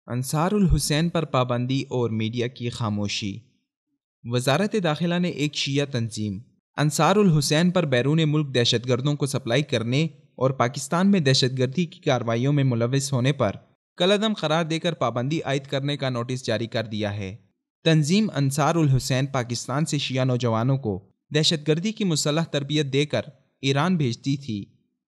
انصار الحسین پر پابندی اور میڈیا کی خاموشی۔ وزارت داخلہ نے ایک شیعہ تنظیم انصار الحسین پر بیرون ملک دہشت گردوں کو سپلائی کرنے اور پاکستان میں دہشت گردی کی کارروائیوں میں ملوث ہونے پر کالعدم قرار دے کر پابندی عائد کرنے کا نوٹس جاری کر دیا ہے۔ تنظیم انصار الحسین پاکستان سے شیعہ نوجوانوں کو دہشت گردی کی مسلح تربیت دے کر ایران بھیجتی تھی،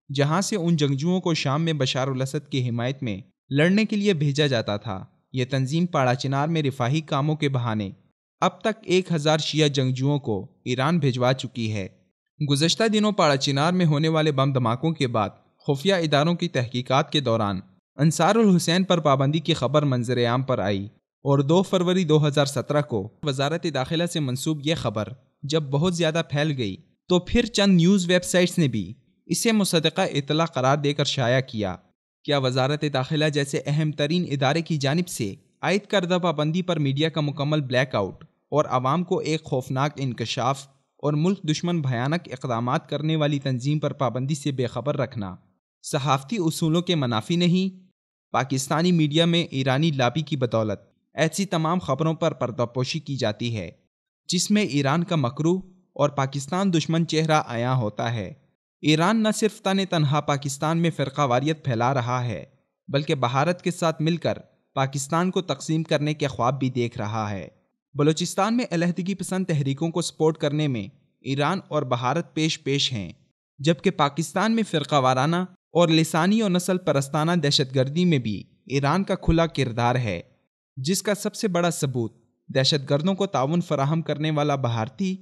جہاں سے ان جنگجوؤں کو شام میں بشار الاسد کی حمایت میں لڑنے کے لیے بھیجا جاتا تھا۔ یہ تنظیم پاڑا چنار میں رفاہی کاموں کے بہانے اب تک 1000 شیعہ جنگجوؤں کو ایران بھجوا چکی ہے۔ گزشتہ دنوں پاڑا چنار میں ہونے والے بم دھماکوں کے بعد خفیہ اداروں کی تحقیقات کے دوران انصار الحسین پر پابندی کی خبر منظر عام پر آئی، اور 2 فروری 2017 کو وزارت داخلہ سے منسوب یہ خبر جب بہت زیادہ پھیل گئی تو پھر چند نیوز ویب سائٹس نے بھی اسے مصدقہ اطلاع قرار دے کر شائع کیا۔ کیا وزارت داخلہ جیسے اہم ترین ادارے کی جانب سے عائد کردہ پابندی پر میڈیا کا مکمل بلیک آؤٹ اور عوام کو ایک خوفناک انکشاف اور ملک دشمن بھیانک اقدامات کرنے والی تنظیم پر پابندی سے بے خبر رکھنا صحافتی اصولوں کے منافی نہیں؟ پاکستانی میڈیا میں ایرانی لابی کی بدولت ایسی تمام خبروں پر پردہ پوشی کی جاتی ہے جس میں ایران کا مکروہ اور پاکستان دشمن چہرہ عیاں ہوتا ہے۔ ایران نہ صرف تنہا پاکستان میں فرقہ واریت پھیلا رہا ہے، بلکہ بھارت کے ساتھ مل کر پاکستان کو تقسیم کرنے کے خواب بھی دیکھ رہا ہے۔ بلوچستان میں علیحدگی پسند تحریکوں کو سپورٹ کرنے میں ایران اور بھارت پیش ہیں، جبکہ پاکستان میں فرقہ وارانہ اور لسانی اور نسل پرستانہ دہشت گردی میں بھی ایران کا کھلا کردار ہے، جس کا سب سے بڑا ثبوت دہشت گردوں کو تعاون فراہم کرنے والا بھارتی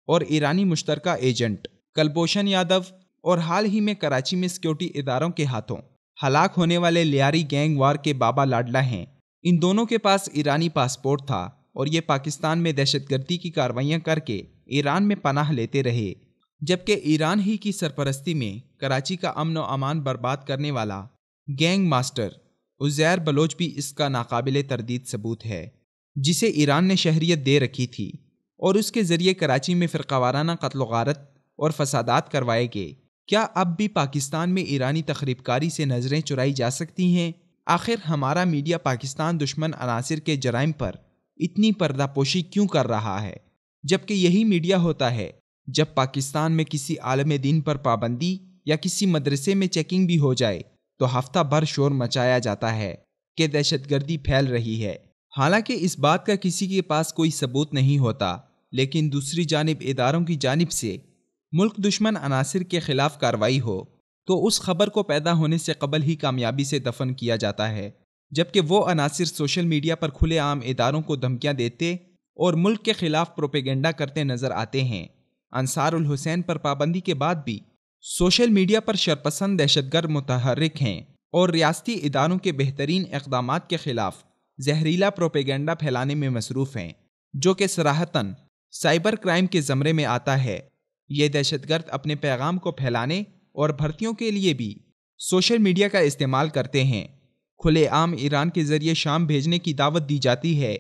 اور ایرانی مشترکہ ایجنٹ کلبھوشن یادو اور حال ہی میں کراچی میں سیکیورٹی اداروں کے ہاتھوں ہلاک ہونے والے لیاری گینگ وار کے بابا لاڈلا ہیں۔ ان دونوں کے پاس ایرانی پاسپورٹ تھا اور یہ پاکستان میں دہشت گردی کی کارروائیاں کر کے ایران میں پناہ لیتے رہے، جبکہ ایران ہی کی سرپرستی میں کراچی کا امن و امان برباد کرنے والا گینگ ماسٹر عزیر بلوچ بھی اس کا ناقابل تردید ثبوت ہے، جسے ایران نے شہریت دے رکھی تھی اور اس کے ذریعے کراچی میں فرقہ وارانہ قتل و غارت اور فسادات کروائے گئے۔ کیا اب بھی پاکستان میں ایرانی تخریب کاری سے نظریں چرائی جا سکتی ہیں؟ آخر ہمارا میڈیا پاکستان دشمن عناصر کے جرائم پر اتنی پردہ پوشی کیوں کر رہا ہے، جبکہ یہی میڈیا ہوتا ہے جب پاکستان میں کسی عالم دین پر پابندی یا کسی مدرسے میں چیکنگ بھی ہو جائے تو ہفتہ بھر شور مچایا جاتا ہے کہ دہشت گردی پھیل رہی ہے، حالانکہ اس بات کا کسی کے پاس کوئی ثبوت نہیں ہوتا، لیکن دوسری جانب اداروں کی جانب سے ملک دشمن عناصر کے خلاف کارروائی ہو تو اس خبر کو پیدا ہونے سے قبل ہی کامیابی سے دفن کیا جاتا ہے، جبکہ وہ عناصر سوشل میڈیا پر کھلے عام اداروں کو دھمکیاں دیتے اور ملک کے خلاف پروپیگنڈا کرتے نظر آتے ہیں۔ انصار الحسین پر پابندی کے بعد بھی سوشل میڈیا پر شرپسند دہشت گرد متحرک ہیں اور ریاستی اداروں کے بہترین اقدامات کے خلاف زہریلا پروپیگنڈا پھیلانے میں مصروف ہیں، جو کہ صراحتاً سائبر کرائم کے زمرے میں آتا ہے۔ یہ دہشت گرد اپنے پیغام کو پھیلانے اور بھرتیوں کے لیے بھی سوشل میڈیا کا استعمال کرتے ہیں۔ کھلے عام ایران کے ذریعے شام بھیجنے کی دعوت دی جاتی ہے،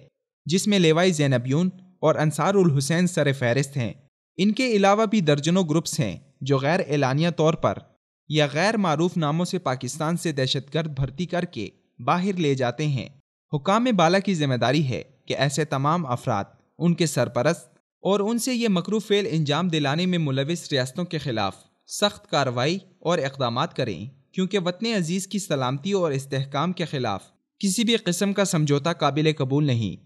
جس میں لیوائی زینبیون اور انصار الحسین سر فہرست ہیں۔ ان کے علاوہ بھی درجنوں گروپس ہیں جو غیر اعلانیہ طور پر یا غیر معروف ناموں سے پاکستان سے دہشت گرد بھرتی کر کے باہر لے جاتے ہیں۔ حکام بالا کی ذمہ داری ہے کہ ایسے تمام افراد، ان کے سرپرست اور ان سے یہ مکروہ فعل انجام دلانے میں ملوث ریاستوں کے خلاف سخت کارروائی اور اقدامات کریں، کیونکہ وطن عزیز کی سلامتی اور استحکام کے خلاف کسی بھی قسم کا سمجھوتہ قابل قبول نہیں۔